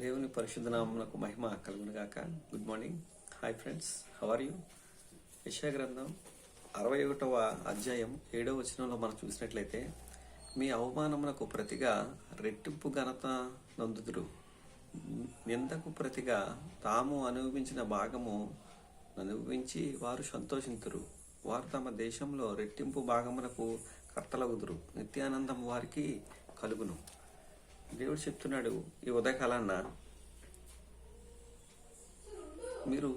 దేవుని పరిశుద్ధ నామమునకు మహిమ కలుగును గాక. Good morning, hi friends, how are you? యెషయా గ్రంథం 61వ అధ్యాయం 7వ వచనంలో మనం చూసినట్లయితే, మీ అవమానమునకు ప్రతిగా రెట్టింపు ఘనత నందుదురు, నిందకు ప్రతిగా తాము అనుభవించిన భాగము అనుభవించి వారు సంతోషింతురు. వారు తమ దేశంలో రెట్టింపు భాగమునకు కర్తలగుదురు, నిత్యానందం వారికి కలుగును. దేవుడు చెప్తున్నాడు, ఈ ఉదయకాలాన్న మీరు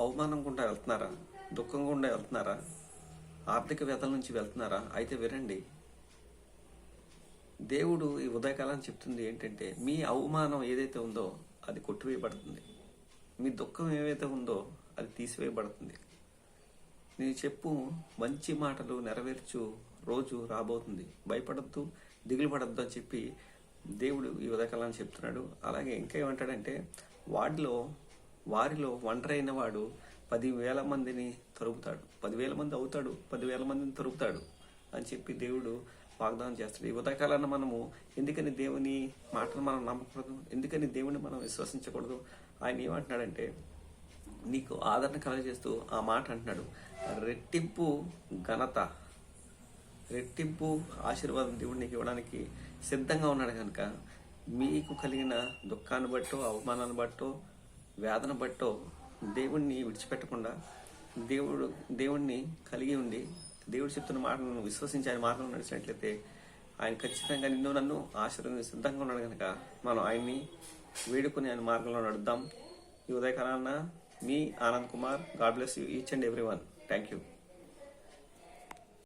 అవమానం గుండా వెళ్తున్నారా, దుఃఖం గుండా వెళ్తున్నారా, ఆర్థిక వ్యతల నుంచి వెళ్తున్నారా? అయితే వినండి, దేవుడు ఈ ఉదయకాలాన్ని చెప్తుంది ఏంటంటే, మీ అవమానం ఏదైతే ఉందో అది కొట్టివేయబడుతుంది, మీ దుఃఖం ఏదైతే ఉందో అది తీసివేయబడుతుంది. నీ చెప్పు మంచి మాటలు నెరవేర్చు రోజు రాబోతుంది, భయపడద్దు, దిగులు పడద్దు అని చెప్పి దేవుడు ఈ ఉదయకాలాన్ని చెప్తున్నాడు. అలాగే ఇంకా ఏమంటాడంటే, వారిలో ఒంటరైన వాడు 10,000 మందిని తరుపుతాడు, 10,000 మంది అవుతాడు, 10,000 మందిని తరుపుతాడు అని చెప్పి దేవుడు వాగ్దానం చేస్తాడు. ఈ ఉదయకాలాన్ని మనము ఎందుకని దేవుని మాటను మనం నమ్మకూడదు, ఎందుకని దేవుని మనం విశ్వసించకూడదు? ఆయన ఏమంటున్నాడంటే, నీకు ఆదరణ కలగజేస్తూ ఆ మాట అంటున్నాడు, రెట్టింపు ఘనత, రెట్టింపు ఆశీర్వాదం దేవుడు నీకు ఇవ్వడానికి సిద్ధంగా ఉన్నాడు. కనుక మీకు కలిగిన దుఃఖాన్ని బట్టో, అవమానాన్ని బట్టో, వేదన బట్టో దేవుణ్ణి విడిచిపెట్టకుండా దేవుణ్ణి కలిగి ఉండి దేవుడు చెప్తున్న మాటలను విశ్వసించి ఆయన మార్గంలో నడిచినట్లయితే ఆయన ఖచ్చితంగా నిన్ను నన్ను ఆశీర్వాదం సిద్ధంగా ఉన్నాడు. కనుక మనం ఆయన్ని వేడుకొని ఆయన మార్గంలో నడుద్దాం. ఈ ఉదయకాలాన మీ Anand Kumar. God bless you each and every one. Thank you.